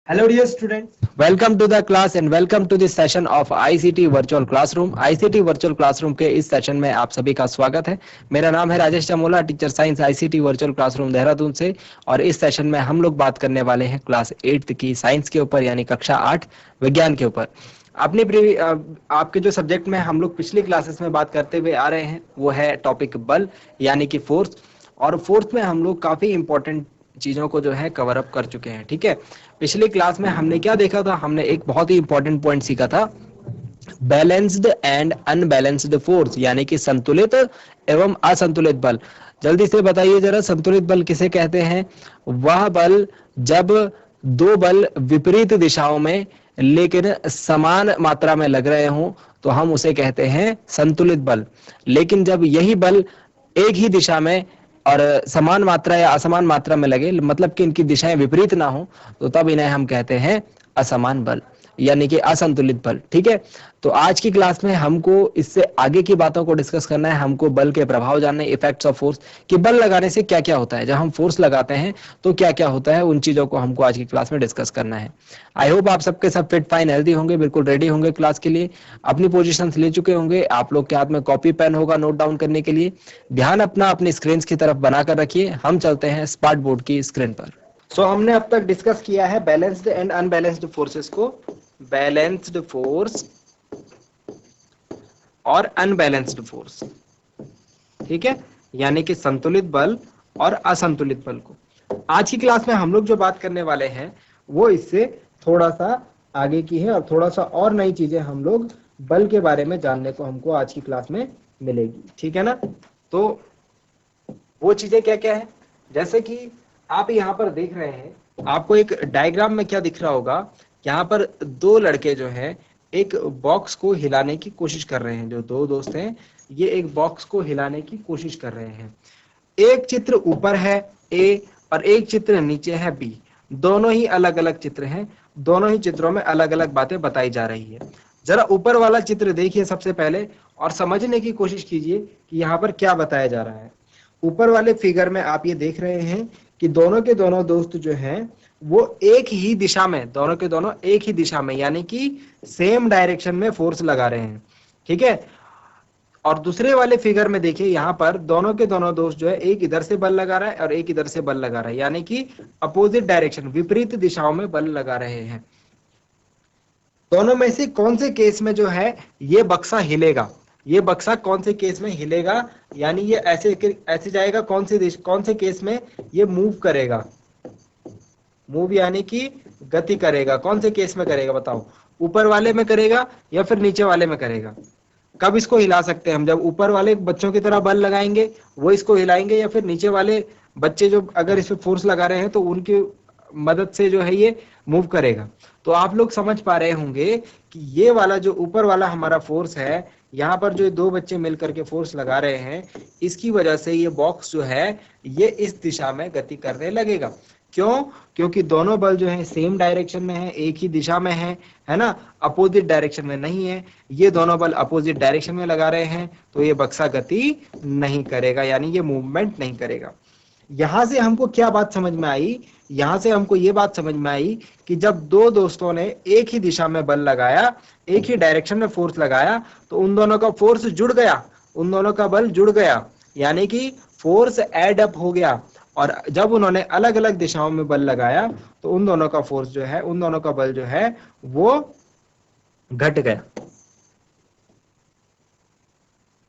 Hello dear students, welcome to the class and welcome to this session of ICT Virtual Classroom। ICT Virtual Classroom के इस session में आप सभी का स्वागत है। मेरा नाम है Rajesh Chamola, teacher science ICT Virtual Classroom Dehradun से। और इस सेशन में हम लोग बात करने वाले हैं क्लास 8th की साइंस के ऊपर, यानी कक्षा 8 विज्ञान के ऊपर। आपके जो सब्जेक्ट में हम लोग पिछली क्लासेस में बात करते हुए आ रहे हैं वो है टॉपिक बल, यानी कि फोर्स। और फोर्स में हम लोग काफी इंपॉर्टेंट चीजों को जो है कवर अप कर चुके हैं। ठीक है, पिछली क्लास में हमने क्या देखा था? हमने एक बहुत ही इंपॉर्टेंट पॉइंट सीखा था, बैलेंस्ड एंड अनबैलेंस्ड फोर्स, यानी कि संतुलित एवं असंतुलित बल। जल्दी से बताइए जरा, संतुलित बल किसे कहते हैं? वह बल जब दो बल विपरीत दिशाओं में लेकिन समान मात्रा में लग रहे हों तो हम उसे कहते हैं संतुलित बल। लेकिन जब यही बल एक ही दिशा में और समान मात्रा या असमान मात्रा में लगे, मतलब कि इनकी दिशाएं विपरीत ना हो, तो तब इन्हें हम कहते हैं असमान बल, यानी कि असंतुलित बल। ठीक है, तो आज की क्लास में हमको इससे आगे की बातों को डिस्कस करना है। हमको बल के प्रभाव जानने, इफेक्ट्स ऑफ फोर्स, कि बल लगाने से क्या क्या होता है, जब हम फोर्स लगाते हैं तो क्या क्या होता है, उन चीजों को हमको आज की क्लास में डिस्कस करना है। आई होप आप सबके सब फिट फाइन हेल्दी होंगे, बिल्कुल रेडी होंगे क्लास के लिए, अपनी पोजिशन ले चुके होंगे। आप लोग के हाथ में कॉपी पेन होगा नोट डाउन करने के लिए। ध्यान अपना अपनी स्क्रीन की तरफ बनाकर रखिए। हम चलते हैं स्मार्ट बोर्ड की स्क्रीन पर। हमने अब तक डिस्कस किया है बैलेंस्ड एंड अनबैलेंस्ड फोर्सेस को, बैलेंस्ड फोर्स और अनबैलेंस्ड फोर्स। ठीक है, यानी कि संतुलित बल और असंतुलित बल को। आज की क्लास में हम लोग जो बात करने वाले हैं वो इससे थोड़ा सा आगे की है और थोड़ा सा और नई चीजें हम लोग बल के बारे में जानने को हमको आज की क्लास में मिलेगी। ठीक है ना? तो वो चीजें क्या क्या है, जैसे कि आप यहाँ पर देख रहे हैं, आपको एक डायग्राम में क्या दिख रहा होगा, यहाँ पर दो लड़के जो हैं एक बॉक्स को हिलाने की कोशिश कर रहे हैं। जो दो दोस्त हैं ये एक बॉक्स को हिलाने की कोशिश कर रहे हैं। एक चित्र ऊपर है ए और एक चित्र नीचे है बी। दोनों ही अलग अलग चित्र हैं, दोनों ही चित्रों में अलग अलग बातें बताई जा रही है। जरा ऊपर वाला चित्र देखिए सबसे पहले और समझने की कोशिश कीजिए कि यहाँ पर क्या बताया जा रहा है। ऊपर वाले फिगर में आप ये देख रहे हैं कि दोनों के दोनों दोस्त जो हैं वो एक ही दिशा में, दोनों के दोनों एक ही दिशा में, यानी कि सेम डायरेक्शन में फोर्स लगा रहे हैं। ठीक है, और दूसरे वाले फिगर में देखिए, यहाँ पर दोनों के दोनों दोस्त जो है एक इधर से बल लगा रहा है और एक इधर से बल लगा रहा है, यानी कि अपोजिट डायरेक्शन, विपरीत दिशाओं में बल लगा रहे हैं। दोनों में से कौन से केस में जो है ये बक्सा हिलेगा? ये बक्सा कौन से केस में हिलेगा, यानी ये ऐसे ऐसे जाएगा, कौन से केस में ये मूव करेगा? मूव यानी कि गति करेगा। कौन से केस में करेगा बताओ? ऊपर वाले में करेगा या फिर नीचे वाले में करेगा? कब इसको हिला सकते हैं हम? जब ऊपर वाले बच्चों की तरह बल लगाएंगे वो इसको हिलाएंगे, या फिर नीचे वाले बच्चे जो अगर इस पे फोर्स लगा रहे हैं तो उनकी मदद से जो है ये मूव करेगा। तो आप लोग समझ पा रहे होंगे कि ये वाला जो ऊपर वाला हमारा फोर्स है, यहाँ पर जो दो बच्चे मिलकर के फोर्स लगा रहे हैं, इसकी वजह से ये बॉक्स जो है ये इस दिशा में गति करने लगेगा। क्यों? क्योंकि दोनों बल जो है सेम डायरेक्शन में है, एक ही दिशा में है ना, अपोजिट डायरेक्शन में नहीं है। ये दोनों बल अपोजिट डायरेक्शन में लगा रहे हैं तो ये बक्सा गति नहीं करेगा, यानी ये मूवमेंट नहीं करेगा। यहां से हमको क्या बात समझ में आई? यहां से हमको ये बात समझ में आई कि जब दो दोस्तों ने एक ही दिशा में बल लगाया, एक ही डायरेक्शन में फोर्स लगाया, तो उन दोनों का फोर्स जुड़ गया, उन दोनों का बल जुड़ गया, यानी कि फोर्स एड अप हो गया। और जब उन्होंने अलग अलग दिशाओं में बल लगाया तो उन दोनों का फोर्स जो है, उन दोनों का बल जो है वो घट गया।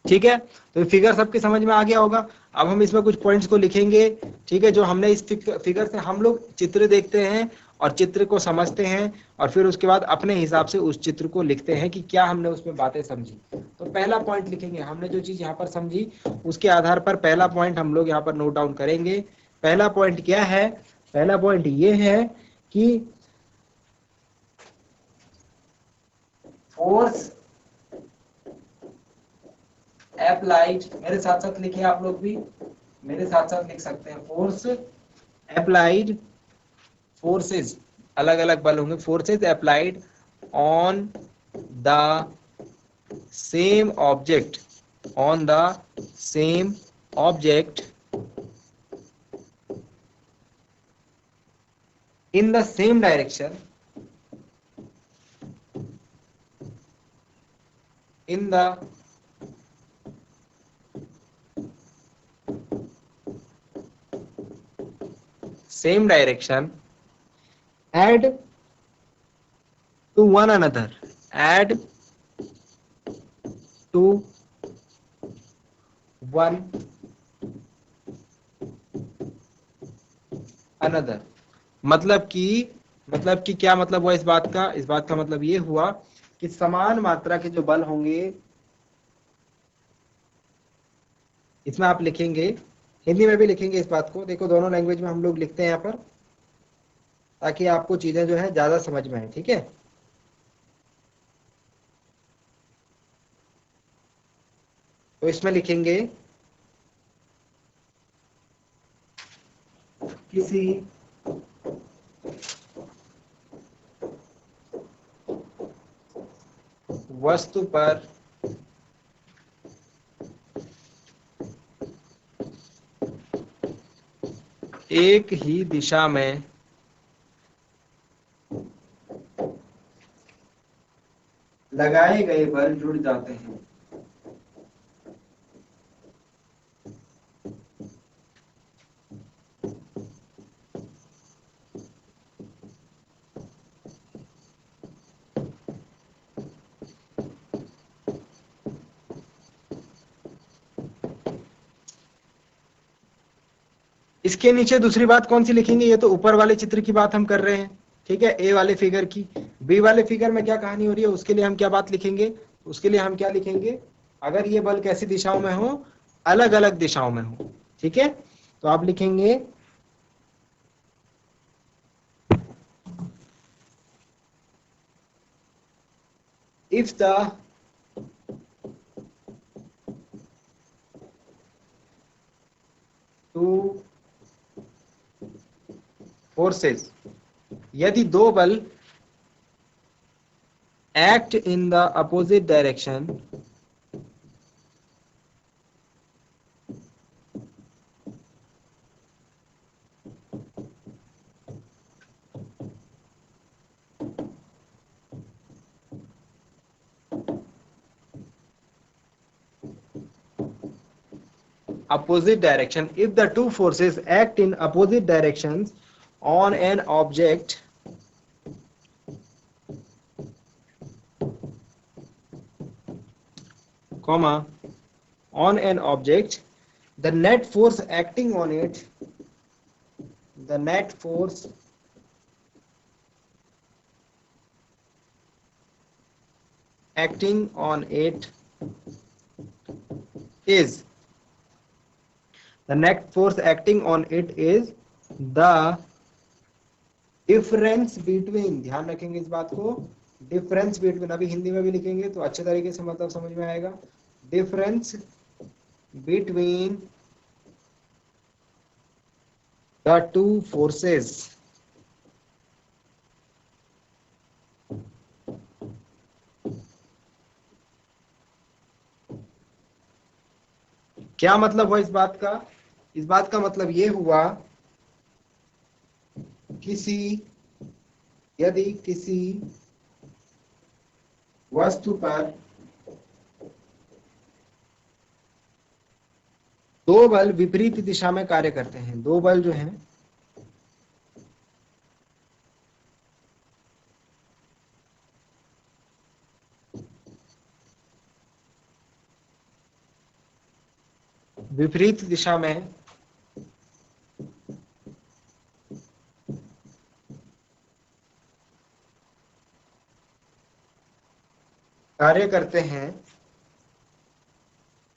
ठीक है, तो फिगर सबके समझ में आ गया होगा। अब हम इसमें कुछ पॉइंट्स को लिखेंगे। ठीक है, जो हमने इस फिगर से हम लोग चित्र देखते हैं और चित्र को समझते हैं और फिर उसके बाद अपने हिसाब से उस चित्र को लिखते हैं कि क्या हमने उसमें बातें समझी। तो पहला पॉइंट लिखेंगे, हमने जो चीज यहाँ पर समझी उसके आधार पर पहला पॉइंट हम लोग यहाँ पर नोट डाउन करेंगे। पहला पॉइंट क्या है? पहला पॉइंट ये है कि फोर्स अप्लाइड, मेरे साथ साथ लिखिए, आप लोग भी मेरे साथ साथ लिख सकते हैं। फोर्स अप्लाइड, फोर्सेस अलग अलग बल होंगे, forces applied on the same object, on the same object in the same direction, in the same direction, add to one another, add to one another। मतलब कि क्या मतलब हुआ इस बात का मतलब ये हुआ कि समान मात्रा के जो बल होंगे, इसमें आप लिखेंगे, हिंदी में भी लिखेंगे इस बात को, देखो दोनों लैंग्वेज में हम लोग लिखते हैं यहाँ पर, ताकि आपको चीजें जो है ज्यादा समझ में आए, ठीक है। तो इसमें लिखेंगे किसी वस्तु पर एक ही दिशा में लगाए गए बल जुड़ जाते हैं। इसके नीचे दूसरी बात कौन सी लिखेंगे, ये तो ऊपर वाले चित्र की बात हम कर रहे हैं, ठीक है, ए वाले फिगर की। बी वाले फिगर में क्या कहानी हो रही है, उसके लिए हम क्या बात लिखेंगे, उसके लिए हम क्या लिखेंगे, अगर ये बल कैसी दिशाओं में हो, अलग अलग दिशाओं में हो, ठीक है। तो आप लिखेंगे इफ द टू फोर्सेस, यदि दो बल act in the opposite direction, opposite direction, if the two forces act in opposite directions on an object, comma, on an object, the net force acting on it, the net force acting on it is, the net force acting on it is the difference between, ध्यान रखेंगे इस बात को, difference between, अभी हिंदी में भी लिखेंगे तो अच्छे तरीके से मतलब समझ में आएगा, difference between the two forces, क्या मतलब हुआ इस बात का, इस बात का मतलब ये हुआ किसी, यदि किसी वस्तु पर दो बल विपरीत दिशा में कार्य करते हैं, दो बल जो हैं विपरीत दिशा में कार्य करते हैं,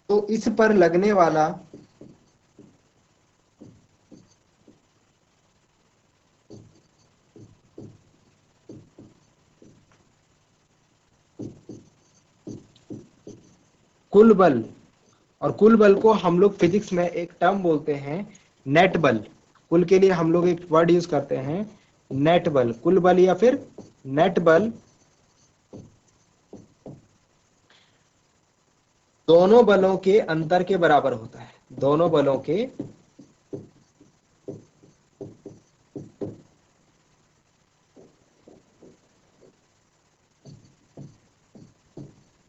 तो इस पर लगने वाला कुल बल, और कुल बल को हम लोग फिजिक्स में एक टर्म बोलते हैं नेट बल, कुल के लिए हम लोग एक वर्ड यूज करते हैं नेट बल, कुल बल या फिर नेट बल, दोनों बलों के अंतर के बराबर होता है, दोनों बलों के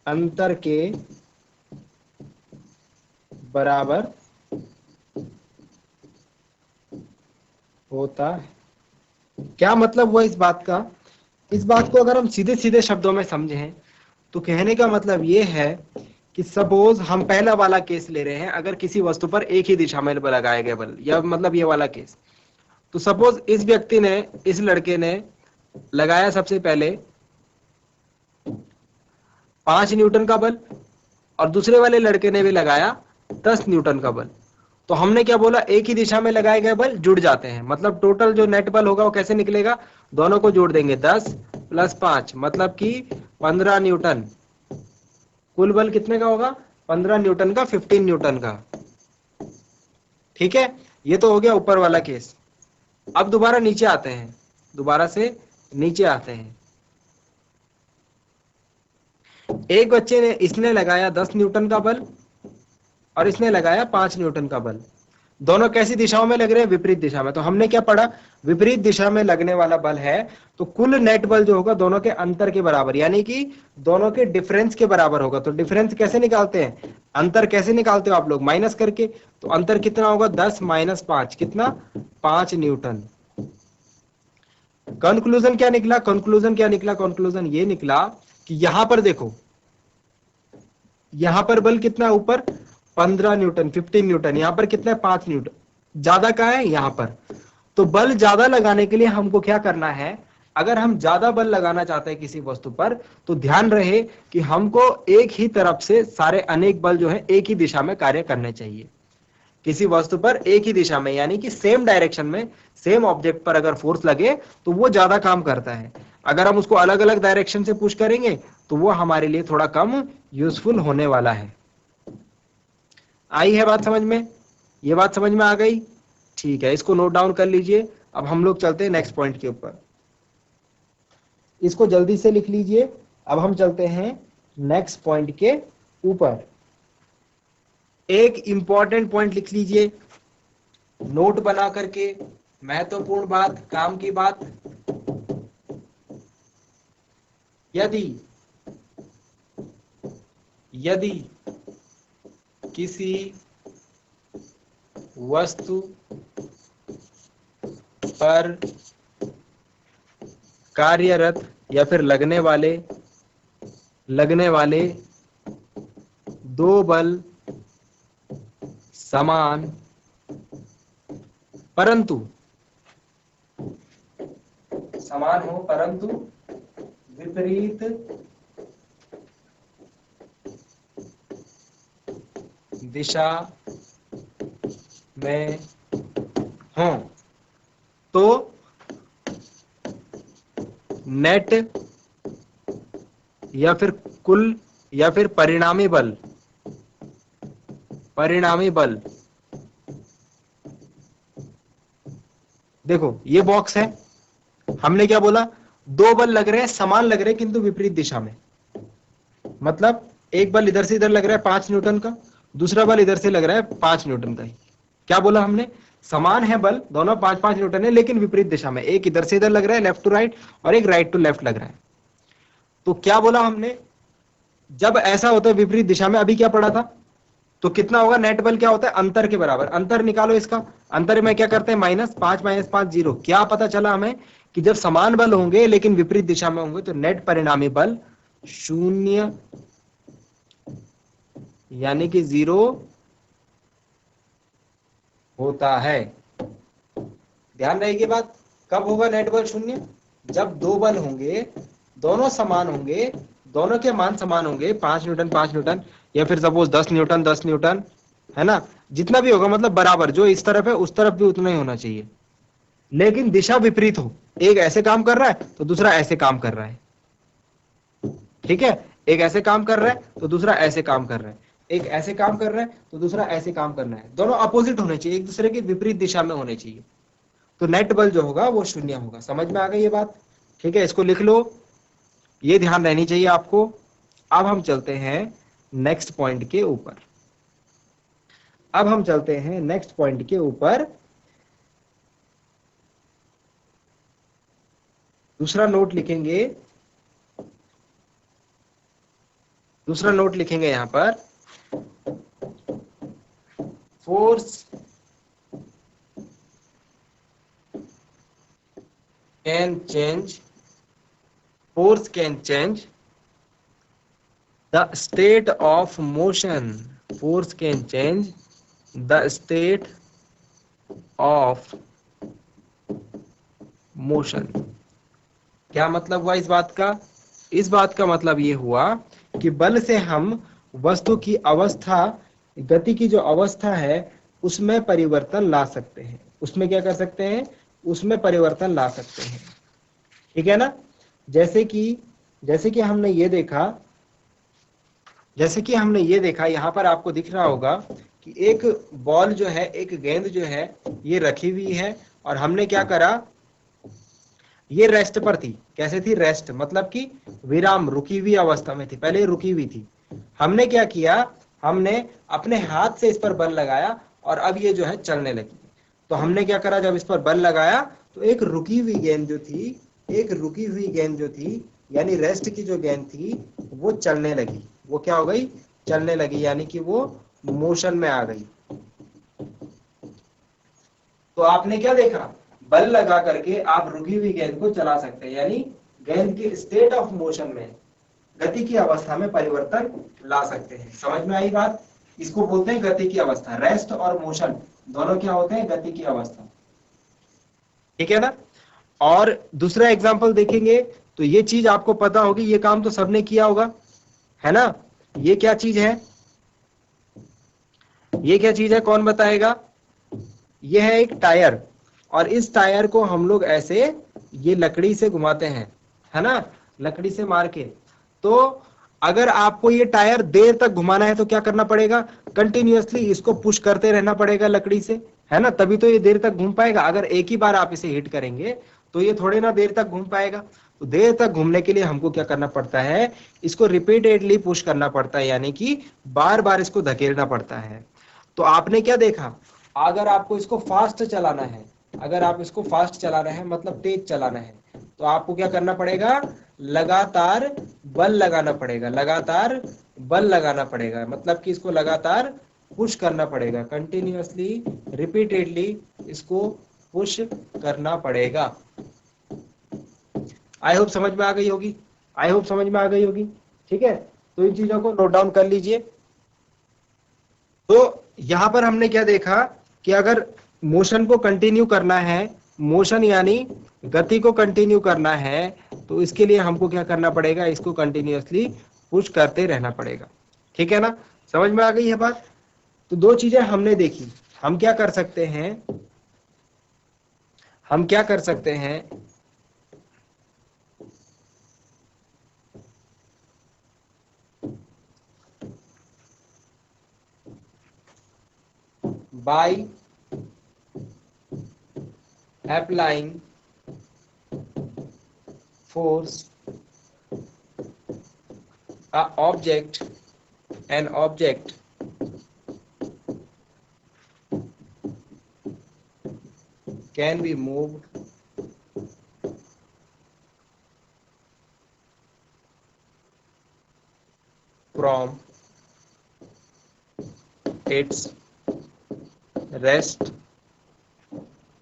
अंतर के बराबर होता है। क्या मतलब हुआ इस बात का? इस बात को अगर हम सीधे सीधे शब्दों में समझें तो कहने का मतलब ये है कि सपोज हम पहला वाला केस ले रहे हैं, अगर किसी वस्तु पर एक ही दिशा में लगाया गया बल, या मतलब ये वाला केस, तो सपोज इस व्यक्ति ने, इस लड़के ने लगाया सबसे पहले 5 न्यूटन का बल, और दूसरे वाले लड़के ने भी लगाया 10 न्यूटन का बल। तो हमने क्या बोला, एक ही दिशा में लगाए गए बल जुड़ जाते हैं, मतलब टोटल जो नेट बल होगा वो कैसे निकलेगा, दोनों को जोड़ देंगे, 10 + 5 मतलब कि 15 न्यूटन। कुल बल कितने का होगा, 15 न्यूटन का, 15 न्यूटन का। ठीक है, ये तो हो गया ऊपर वाला केस। अब दोबारा नीचे आते हैं, दोबारा से नीचे आते हैं। एक बच्चे ने, इसने लगाया 10 न्यूटन का बल और इसने लगाया 5 न्यूटन का बल। दोनों कैसी दिशाओं में लग रहे हैं, विपरीत दिशा में। तो हमने क्या पढ़ा, विपरीत दिशा में लगने वाला बल है तो कुल नेट बल जो होगा दोनों के अंतर के बराबर, यानी कि दोनों के डिफरेंस के बराबर होगा। तो डिफरेंस कैसे निकालते हैं, अंतर कैसे निकालते हो आप लोग, माइनस करके। तो अंतर कितना होगा, 10 - 5 कितना, 5 न्यूटन। कंक्लूजन क्या निकला, कंक्लूजन क्या निकला, कंक्लूजन ये निकला कि यहां पर देखो, यहां पर बल कितना है ऊपर, 15 न्यूटन, 15 न्यूटन, यहां पर कितना है, 5 न्यूटन। ज्यादा कहां है, यहां पर। तो बल ज्यादा लगाने के लिए हमको क्या करना है, अगर हम ज्यादा बल लगाना चाहते हैं किसी वस्तु पर, तो ध्यान रहे कि हमको एक ही तरफ से सारे अनेक बल जो है एक ही दिशा में कार्य करने चाहिए। किसी वस्तु पर एक ही दिशा में, यानी कि सेम डायरेक्शन में, सेम ऑब्जेक्ट पर अगर फोर्स लगे तो वो ज्यादा काम करता है। अगर हम उसको अलग अलग डायरेक्शन से पुश करेंगे तो वो हमारे लिए थोड़ा कम यूजफुल होने वाला है। आई है बात समझ में, ये बात समझ में आ गई? ठीक है, इसको नोट डाउन कर लीजिए। अब हम लोग चलते हैं नेक्स्ट पॉइंट के ऊपर, इसको जल्दी से लिख लीजिए। अब हम चलते हैं नेक्स्ट पॉइंट के ऊपर। एक इंपॉर्टेंट पॉइंट लिख लीजिए नोट बना करके, महत्वपूर्ण बात, काम की बात। यदि यदि किसी वस्तु पर कार्यरत या फिर लगने वाले दो बल समान परंतु विपरीत दिशा में हों तो नेट या फिर कुल या फिर परिणामी बल, देखो ये बॉक्स है, हमने क्या बोला, दो बल लग रहे हैं, समान लग रहे हैं किंतु विपरीत दिशा में। मतलब एक बल इधर से इधर लग रहा है 5 न्यूटन का, दूसरा बल इधर से लग रहा है 5 न्यूटन का ही। क्या बोला हमने, समान है बल, दोनों 5 5 न्यूटन है, लेकिन विपरीत दिशा में। एक इधर से इधर लग रहा है लेफ्ट टू राइट, और एक राइट टू लेफ्ट लग रहा है। तो क्या बोला हमने, जब ऐसा होता है विपरीत दिशा में, अभी क्या पढ़ा था, तो कितना होगा, नेट बल क्या होता है, अंतर के बराबर। अंतर निकालो इसका, अंतर में क्या करते हैं, -5 - 5 0। क्या पता चला हमें कि जब समान बल होंगे लेकिन विपरीत दिशा में होंगे तो नेट परिणामी बल 0, यानी कि 0 होता है। ध्यान रहेगी बात, कब होगा नेट बल 0, जब दो बल होंगे, दोनों समान होंगे, दोनों के मान समान होंगे, 5 न्यूटन 5 न्यूटन, या फिर सपोज 10 न्यूटन 10 न्यूटन, है ना, जितना भी होगा, मतलब बराबर, जो इस तरफ है उस तरफ भी उतना ही होना चाहिए, लेकिन दिशा विपरीत हो। एक ऐसे काम कर रहा है तो दूसरा ऐसे काम कर रहा है। ठीक है, एक ऐसे काम कर रहा है तो दूसरा ऐसे काम कर रहा है, एक ऐसे काम कर रहा है तो दूसरा ऐसे काम करना है, दोनों अपोजिट होने चाहिए, एक दूसरे के विपरीत दिशा में होने चाहिए। तो नेट बल जो होगा वो 0 होगा। समझ में आ गई ये बात? ठीक है, इसको लिख लो, ये ध्यान रहनी चाहिए आपको। अब हम चलते हैं नेक्स्ट पॉइंट के ऊपर, अब हम चलते हैं नेक्स्ट पॉइंट के ऊपर। दूसरा नोट लिखेंगे, दूसरा नोट लिखेंगे यहां पर, force can change, force can change the state of motion, force can change the state of motion. क्या मतलब हुआ इस बात का? इस बात का मतलब ये हुआ कि बल से हम वस्तु की अवस्था, गति की जो अवस्था है उसमें परिवर्तन ला सकते हैं। उसमें क्या कर सकते हैं? उसमें परिवर्तन ला सकते हैं। ठीक है ना? जैसे कि हमने ये देखा, यहां पर आपको दिख रहा होगा कि एक बॉल जो है, एक गेंद जो है, ये रखी हुई है और हमने क्या करा, ये रेस्ट पर थी। कैसे थी? रेस्ट मतलब कि विराम, रुकी हुई अवस्था में थी, पहले रुकी हुई थी। हमने क्या किया, हमने अपने हाथ से इस पर बल लगाया और अब ये जो है चलने लगी। तो हमने क्या करा, जब इस पर बल लगाया तो एक रुकी हुई गेंद जो थी, यानी रेस्ट की जो गेंद थी वो चलने लगी। वो क्या हो गई? चलने लगी, यानी कि वो मोशन में आ गई। तो आपने क्या देखा, बल लगा करके आप रुकी हुई गेंद को चला सकते हैं, यानी गेंद के स्टेट ऑफ मोशन में, गति की अवस्था में परिवर्तन ला सकते हैं। समझ में आई बात? इसको बोलते हैं गति की अवस्था। रेस्ट और मोशन दोनों क्या होते हैं? गति की अवस्था। ठीक है ना? और दूसरा एग्जांपल देखेंगे तो ये चीज आपको पता होगी, ये काम तो सबने किया होगा, है ना? ये क्या चीज है? ये क्या चीज है, कौन बताएगा? ये है एक टायर, और इस टायर को हम लोग ऐसे ये लकड़ी से घुमाते हैं, है ना? लकड़ी से मार के। तो अगर आपको ये टायर देर तक घुमाना है तो क्या करना पड़ेगा? कंटिन्यूअसली इसको पुश करते रहना पड़ेगा लकड़ी से, है ना? तभी तो ये देर तक घूम पाएगा। अगर एक ही बार आप इसे हिट करेंगे तो ये थोड़े ना देर तक घूम पाएगा। तो देर तक घूमने के लिए हमको क्या करना पड़ता है? इसको रिपीटेडली पुश करना पड़ता है, यानी कि बार बार इसको धकेलना पड़ता है। तो आपने क्या देखा, अगर आपको इसको फास्ट चलाना है, अगर आप इसको फास्ट चलाना है मतलब तेज चलाना है, तो आपको क्या करना पड़ेगा? लगातार बल लगाना पड़ेगा, लगातार बल लगाना पड़ेगा, मतलब कि इसको लगातार पुश करना पड़ेगा, कंटिन्यूअसली रिपीटेडली इसको पुश करना पड़ेगा। आई होप समझ में आ गई होगी, आई होप समझ में आ गई होगी। ठीक है, तो इन चीजों को नोट डाउन कर लीजिए। तो यहां पर हमने क्या देखा कि अगर मोशन को कंटिन्यू करना है, मोशन यानी गति को कंटिन्यू करना है, तो इसके लिए हमको क्या करना पड़ेगा? इसको कंटिन्यूअसली पुश करते रहना पड़ेगा। ठीक है ना? समझ में आ गई है बात? तो दो चीजें हमने देखी। हम क्या कर सकते हैं, हम क्या कर सकते हैं, bye applying force an object can be moved from its rest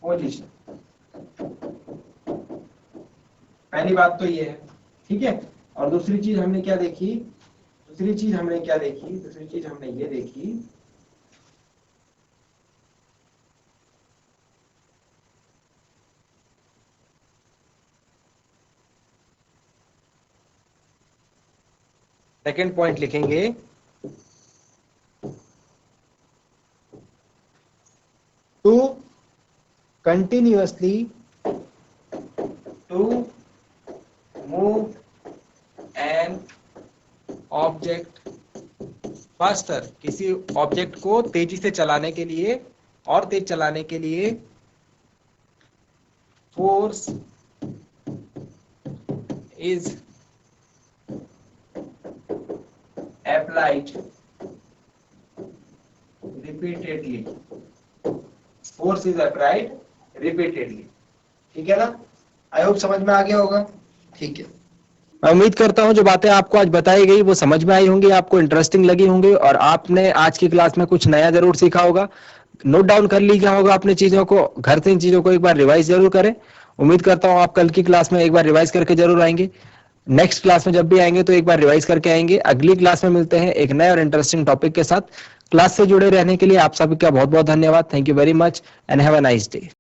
position। पहली बात तो ये है, ठीक है। और दूसरी चीज हमने क्या देखी, दूसरी चीज हमने ये देखी, सेकेंड पॉइंट लिखेंगे, to continuously to move an object faster, किसी ऑब्जेक्ट को तेजी से चलाने के लिए और तेज चलाने के लिए force is applied repeatedly, force is applied repeatedly। ठीक है ना? आई होप समझ में आ गया होगा। ठीक है, मैं उम्मीद करता हूँ जो बातें आपको आज बताई गई वो समझ में आई होंगी, आपको इंटरेस्टिंग लगी होंगी और आपने आज की क्लास में कुछ नया जरूर सीखा होगा। नोट डाउन कर लीजिए होगा अपनी चीजों को, घर से इन चीजों को एक बार रिवाइज जरूर करें। उम्मीद करता हूँ आप कल की क्लास में एक बार रिवाइज करके जरूर आएंगे। नेक्स्ट क्लास में जब भी आएंगे तो एक बार रिवाइज करके आएंगे। अगली क्लास में मिलते हैं एक नए और इंटरेस्टिंग टॉपिक के साथ। क्लास से जुड़े रहने के लिए आप सभी का बहुत बहुत धन्यवाद। Thank you very much and have a nice day.